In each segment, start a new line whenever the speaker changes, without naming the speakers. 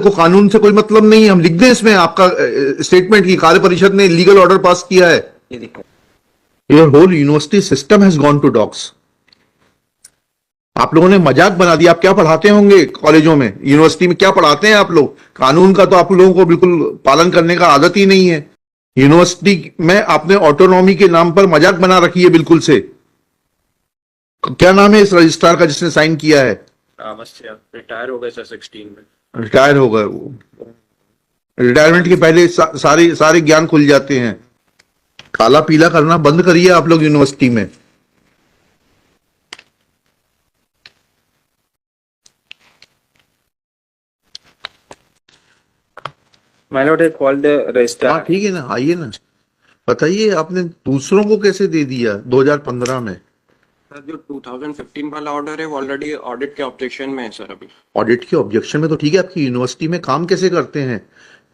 को कानून से कोई मतलब नहीं है, हम लिख दें इसमें आपका स्टेटमेंट की कार्य परिषद ने लीगल ऑर्डर पास किया है।
ये देखो,
your whole university system has gone to dogs. आप लोगों ने मजाक बना दिया। आप क्या पढ़ाते होंगे कॉलेजों में, यूनिवर्सिटी में क्या पढ़ाते हैं आप लोग? कानून का तो आप लोगों को बिल्कुल पालन करने का आदत ही नहीं है। यूनिवर्सिटी में आपने ऑटोनॉमी के नाम पर मजाक बना रखी है बिल्कुल से। क्या नाम है इस रजिस्ट्रार का जिसने साइन किया है?
रिटायर हो गए सर 16 में।
रिटायर हो गए वो। रिटायरमेंट के पहले सारे ज्ञान खुल जाते हैं। काला पीला करना बंद करिए आप लोग यूनिवर्सिटी में।
my lord has called the registrar.
हाँ ठीक है ना, आइए ना, बताइए आपने दूसरों को कैसे दे दिया 2015 में?
सर जो 2015 वाला ऑर्डर है वो ऑलरेडी ऑडिट के ऑब्जेक्शन में है सर अभी।
ऑडिट के ऑब्जेक्शन में तो ठीक है, आपकी यूनिवर्सिटी में काम कैसे करते हैं?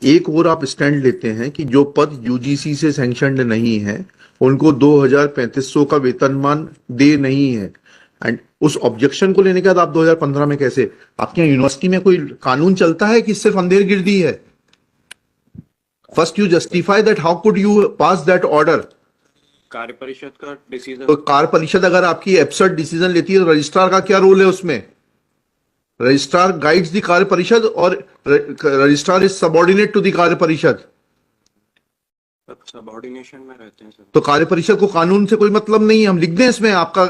एक और आप स्टैंड लेते हैं कि जो पद यूजीसी से सैंक्शनड नहीं है उनको 2350 का वेतनमान दे नहीं है, एंड उस ऑब्जेक्शन को लेने के बाद आप 2015 में कैसे? आपके यहाँ यूनिवर्सिटी में कोई कानून चलता है कि सिर्फ अंधेरगिर्दी है? First you justify that, how could you pass that order?
कार्य परिषद का डिसीजन।
तो कार्य परिषद अगर आपकी एब्सर्ड डिसीजन लेती है तो रजिस्ट्रार का क्या रोल है उसमें? Registrar guides the Karya Parishad और registrar is subordinate to the Karya Parishad.
Subordination में रहते हैं सर।
तो कार्य परिषद को कानून से कोई मतलब नहीं है, हम लिख दें इसमें आपका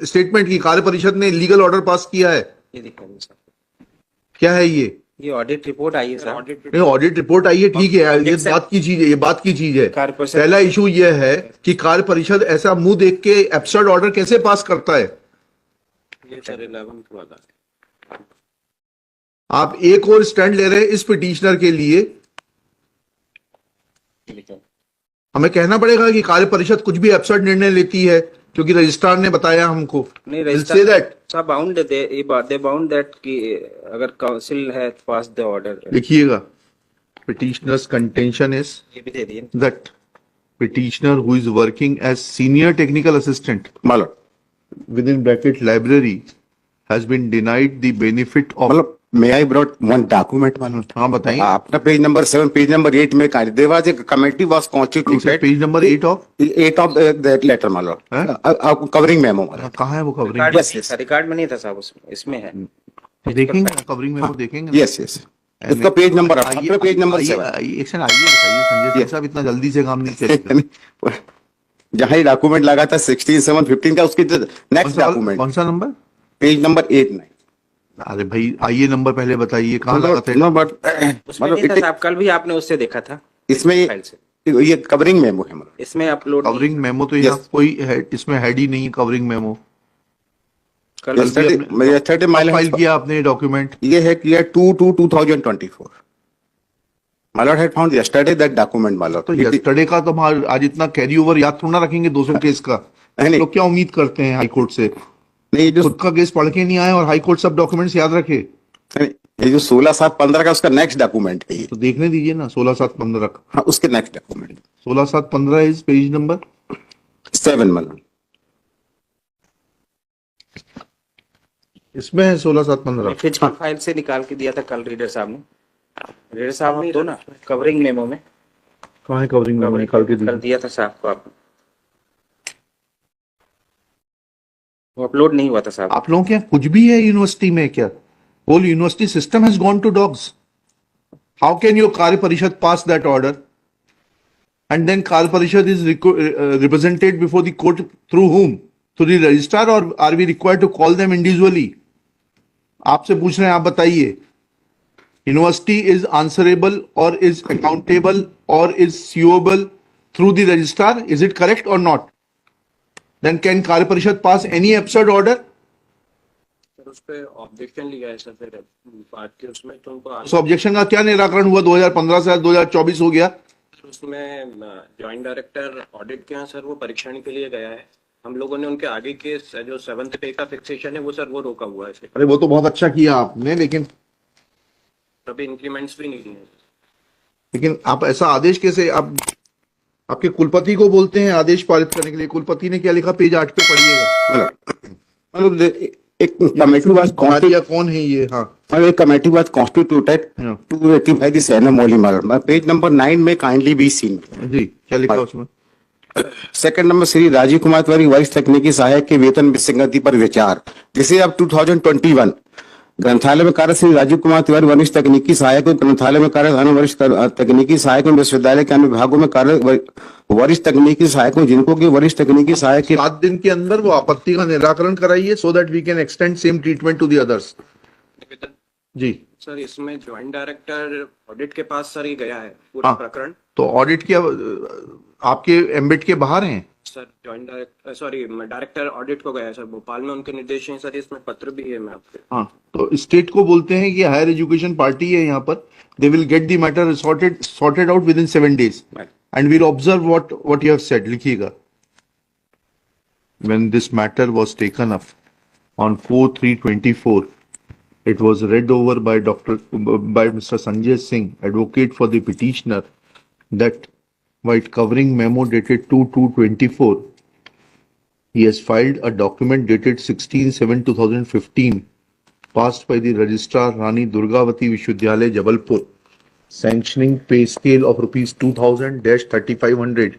स्टेटमेंट की कार्य परिषद ने लीगल ऑर्डर पास किया है।
ये देखो सर,
क्या है ये?
ऑडिट रिपोर्ट आई है सर।
ऑडिट रिपोर्ट आई है, ठीक है, ये बात की चीज है, ये बात की चीज है।
कार्य परिषद-
पहला इशू ये है कि कार्य परिषद ऐसा मुंह देख के एब्सर्ड ऑर्डर कैसे पास करता है?
ये सर 11th वाला।
आप एक और स्टैंड ले रहे हैं इस पिटिशनर के लिए। हमें कहना पड़ेगा कि कार्य परिषद कुछ भी एब्सर्ड निर्णय लेती है क्योंकि रजिस्ट्रार ने बताया हमको।
नहीं,
We'll say that.
सब बाउंड दे बाउंड दैट कि अगर काउंसिल है पास द ऑर्डर।
लिखिएगा, पिटिशनर्स कंटेंशन इज
ये भी दे दिए।
that petitioner who is working as senior technical assistant
मतलब
within bracket library has been denied the benefit of।
मतलब मे आई ब्रॉट वन डॉक्यूमेंट मालूम।
हाँ बताइए।
आपका पेज नंबर 7 पेज नंबर 8 में there was a committee was constituted
page number 8 of
8 of that letter मालूम covering memo
कहाँ है वो कवरिंग?
रिकॉर्ड में नहीं था साहब, उसमें इसमें है।
देखेंगे कवरिंग में वो देखेंगे।
यस यस उसका पेज नंबर पेज नंबर 7
आइए बताइए संजय सिंह साहब, इतना जल्दी से काम नहीं चलेगा।
जहाँ ही डॉक्यूमेंट लगा था 16/7/15 का उसके नेक्स्ट डॉक्यूमेंट
कौन सा नंबर?
Page number 8 9।
अरे भाई आइए नंबर पहले बताइए कहाँ लगा था?
नो बट
उसमें नहीं था साहब, कल भी आपने उससे देखा था
इसमें
फाइल से।
ये कवरिंग मेमो है मतलब
इसमें अपलोड
कवरिंग मेमो तो यहाँ कोई है, इसमें हेड ही नहीं है कवरिंग मेमो।
कल
yesterday
फाइल किया आपने डॉक्यूमेंट?
ये है कि 2/2/2024 my lord had found yesterday that document my lord।
तो यस्टरडे का तो हम आज इतना कैरी ओवर याद थोड़ा ना रखेंगे 200 केस का।
नहीं।
लोग क्या उम्मीद करते हैं हाई कोर्ट से?
नहीं जो
खुद का केस पढ़ के नहीं आए और हाई कोर्ट सब डॉक्यूमेंट्स याद रखे?
नहीं, ये जो 16/7/15 का उसका नेक्स्ट डॉक्यूमेंट है ये।
तो देखने दीजिए ना 16/7/15 का।
हाँ उसके next document
16/7/15 is page number
7 मतलब
इसमें है 16/7/15।
फिजिकल फाइल से निकाल के दिया था कल रीडर साहब ने। रीडर साहब ने दो ना कवरिंग मेमो में
कहाँ है कवरिंग मेमो? निकाल के
कर
दीजिए।
दिया था साहब को, आप वो अपलोड नहीं हुआ था साहब।
आप लोगों के यहाँ कुछ भी है यूनिवर्सिटी में क्या? Whole university system has gone to dogs. How can your Karya Parishad pass that order and then Karya Parishad is represented before the court through whom? Through the registrar और are we required to call them individually? आपसे पूछ रहे हैं, आप बताइए। University is answerable और is accountable और is suable through the registrar, is it correct और नॉट? Then can Karya Parishad pass any absurd order?
Sir उस पे ऑब्जेक्शन लिया है सर फिर बात की उसमें तो उनको
उस ऑब्जेक्शन का क्या निराकरण हुआ? 2015 से 2024 हो गया।
उसमें जॉइंट डायरेक्टर ऑडिट के यहाँ सर वो परीक्षण के लिए गया है। हम लोगों ने उनके आगे के जो 7th पे का फिक्सेशन है वो सर वो रोका हुआ है सर।
अरे वो तो बहुत अच्छा किया आपने,
अभी इंक्रीमेंट्स भी नहीं है।
लेकिन आप ऐसा आदेश कैसे? आप आपके कुलपति को बोलते हैं आदेश पारित करने के लिए। कुलपति ने क्या लिखा? पेज 8 पे पढ़िएगा।
मतलब एक committee was constituted.
या कौन है ये? हाँ,
A committee was constituted
Yeah.
to rectify the anomaly matter. Page number 9 में kindly be seen.
जी, क्या लिखा उसमें?
सेकंड नंबर श्री राजीव कुमार तिवारी वरिष्ठ तकनीकी सहायक के वेतन विसंगति पर विचार। जिसे अब 2021 ग्रंथालय में कार्य श्री राजीव कुमार तिवारी वरिष्ठ तकनीकी सहायक को ग्रंथालय में कार्य वरिष्ठ तकनीकी सहायक में विश्वविद्यालय के अन्य विभागों में कार्य वरिष्ठ तकनीकी सहायकों जिनको कि वरिष्ठ तकनीकी सहायक के
7 दिन के अंदर वो आपत्ति का निराकरण कराइए, so that we can extend same treatment to the others.
निवेदन
जी,
सर, इसमें ज्वाइंट डायरेक्टर ऑडिट के पास सर ये गया है पूरा
हाँ।
प्रकरण।
तो ऑडिट किया आपके एम्बिट के बाहर हैं?
Sir joint director sorry director audit को गया है सर भोपाल में, उनके निर्देश हैं सर, इसमें पत्र भी है मैं आपके।
हाँ, तो स्टेट को बोलते हैं कि हायर एजुकेशन पार्टी है यहाँ पर, they will get the matter sorted out within 7 days and we'll observe what you have said. लिखिएगा, when this matter was taken up on 4/3/24, it was read over by Mr. Sanjay Singh, advocate for the petitioner, that white covering memo dated 2/2/24, he has filed a document dated 16/7/2015, passed by the registrar Rani Durgavati Vishwavidyalaya, Jabalpur, sanctioning pay scale of rupees 2,000-3,500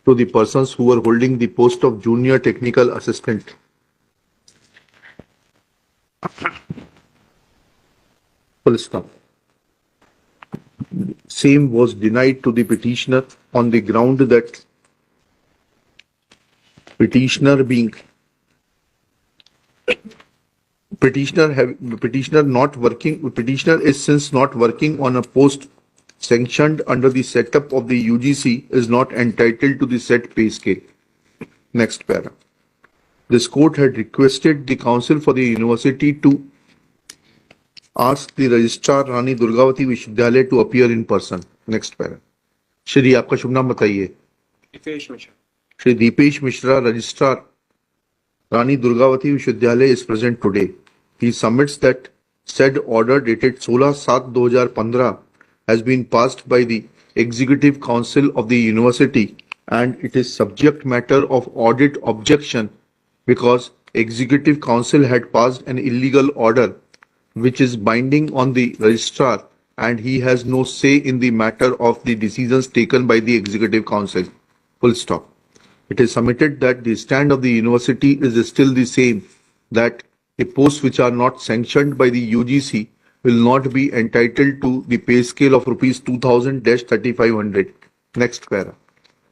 to the persons who were holding the post of junior technical assistant. Full stop. Same was denied to the petitioner on the ground that petitioner is since not working on a post sanctioned under the setup of the UGC is not entitled to the set pay scale. Next para. This court had requested the counsel for the university to ask the registrar Rani Durgavati Vishwavidyalaya to appear in person. Next para. Shri आपका शुभ नाम बताइए?
Deepesh Mishra.
Shri Deepesh Mishra, Registrar, Rani Durgavati Vishwavidyalaya, is present today. He submits that said order dated 16/7/2015 has been passed by the Executive Council of the University and it is subject matter of audit objection because Executive Council had passed an illegal order which is binding on the Registrar and he has no say in the matter of the decisions taken by the Executive Council. Full stop. It is submitted that the stand of the university is still the same, that the posts which are not sanctioned by the UGC will not be entitled to the pay scale of rupees 2,000-3,500. Next para.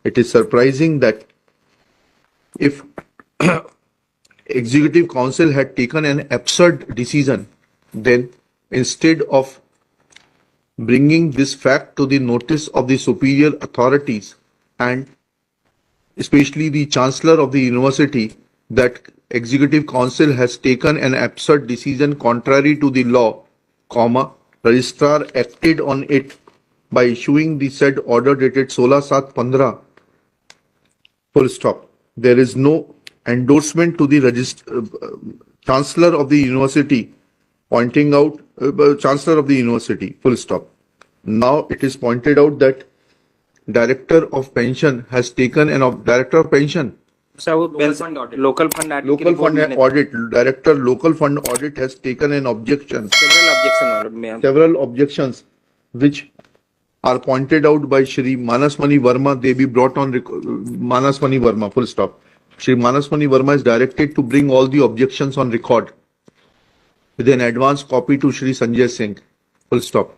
It is surprising that if Executive Council had taken an absurd decision, then instead of bringing this fact to the notice of the superior authorities and especially the Chancellor of the University, that Executive Council has taken an absurd decision contrary to the law, comma, Registrar acted on it by issuing the said order dated 16/7/15, full stop. There is no endorsement to the Chancellor of the University pointing out, Chancellor of the University, full stop. Now it is pointed out that Director of Pension has taken Director of Pension,
sir वो
Local fund audit.
Local fund
Local Fund Audit, Director Local Fund Audit has taken an objection, several objections which are pointed out by Shri Manasmani Verma. They be brought on Manasmani Verma, full stop. Shri Manasmani Verma is directed to bring all the objections on record with an advance copy to Shri Sanjay Singh, full stop.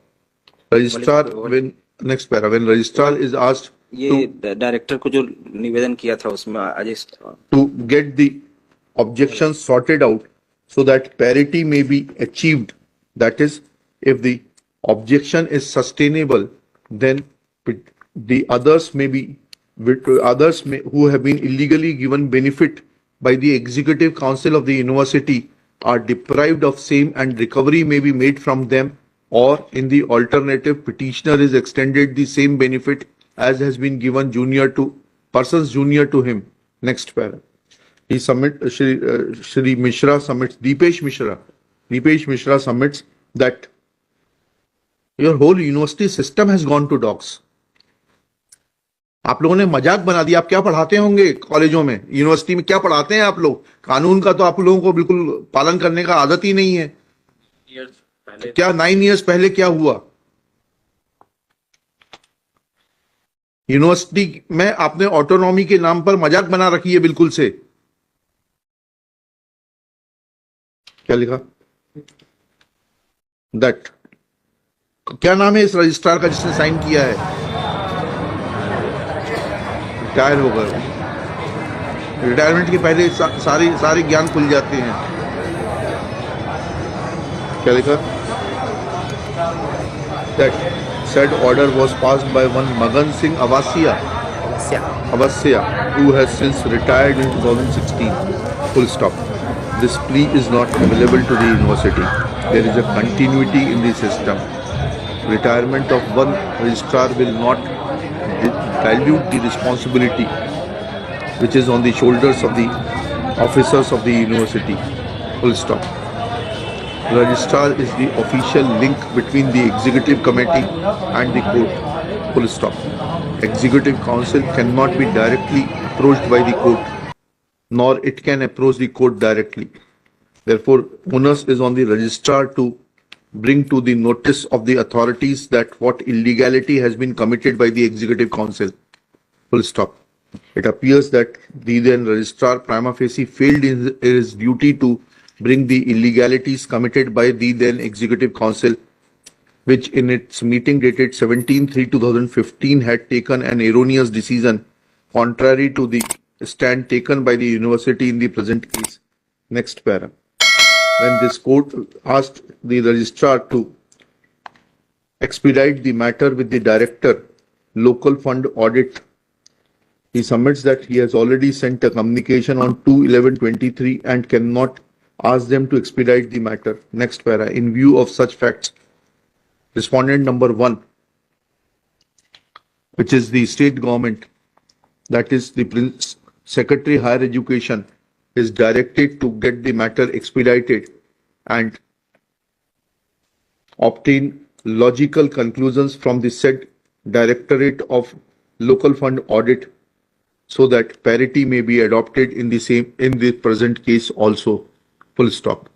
Registrar, when next para, when Registrar is asked
ये director को जो निवेदन किया था उसमें Ajay
to get the objections sorted out so that parity may be achieved. That is, if the objection is sustainable, then the others who have been illegally given benefit by the Executive Council of the University are deprived of same and recovery may be made from them, or in the alternative, petitioner is extended the same benefit as has been given persons junior to him. Next para. He Shri Mishra submits, Deepesh Mishra submits that your whole university system has gone to dogs. आप लोगों ने मजाक बना दिया। आप क्या पढ़ाते होंगे कॉलेजों में, यूनिवर्सिटी में क्या पढ़ाते हैं आप लोग? कानून का तो आप लोगों को बिल्कुल पालन करने का आदत ही नहीं है।
ईयर्स पहले
क्या 9 इयर्स पहले क्या हुआ? यूनिवर्सिटी में आपने ऑटोनॉमी के नाम पर मजाक बना रखी है बिल्कुल से। क्या लिखा? दैट क्या नाम है इस रजिस्ट्रार का जिसने साइन किया है? रिटायर हो गए। रिटायरमेंट के पहले सारे ज्ञान खुल जाते हैं। क्या लिखा? That said order was passed by one Magan Singh Avasya, who has since retired in 2016. Full stop. This plea is not available to the university. There is a continuity in the system. Retirement of one registrar will not dilute the responsibility which is on the shoulders of the officers of the university. Full stop. Registrar is the official link between the executive committee and the court. Full stop. Executive council cannot be directly approached by the court, nor it can approach the court directly. Therefore, onus is on the registrar to bring to the notice of the authorities that what illegality has been committed by the executive council. Full stop. It appears that the then registrar prima facie failed in his duty to bring the illegalities committed by the then executive council, which in its meeting dated 17/3/2015 had taken an erroneous decision contrary to the stand taken by the university in the present case. Next para. When this court asked the registrar to expedite the matter with the director, local fund audit, he submits that he has already sent a communication on 2/11/23 and cannot ask them to expedite the matter. Next para. In view of such facts, respondent number 1, which is the state government, that is the Secretary Higher Education, is directed to get the matter expedited and obtain logical conclusions from the said Directorate of Local Fund Audit so that parity may be adopted in the present case also. Full stop.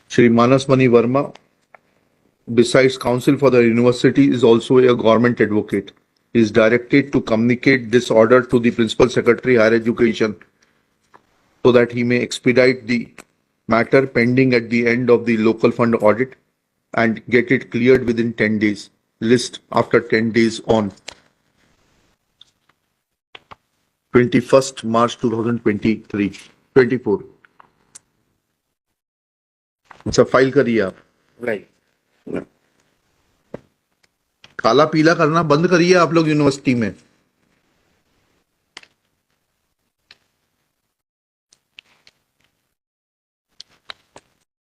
Shri Manas Mani Verma, besides counsel for the university, is also a government advocate. He is directed to communicate this order to the Principal Secretary Higher Education so that he may expedite the matter pending at the end of the local fund audit and get it cleared within 10 days. List after 10 days on 21st March 2024. अच्छा, file करिए आप।
Right.
काला पीला करना बंद करिए आप लोग यूनिवर्सिटी में।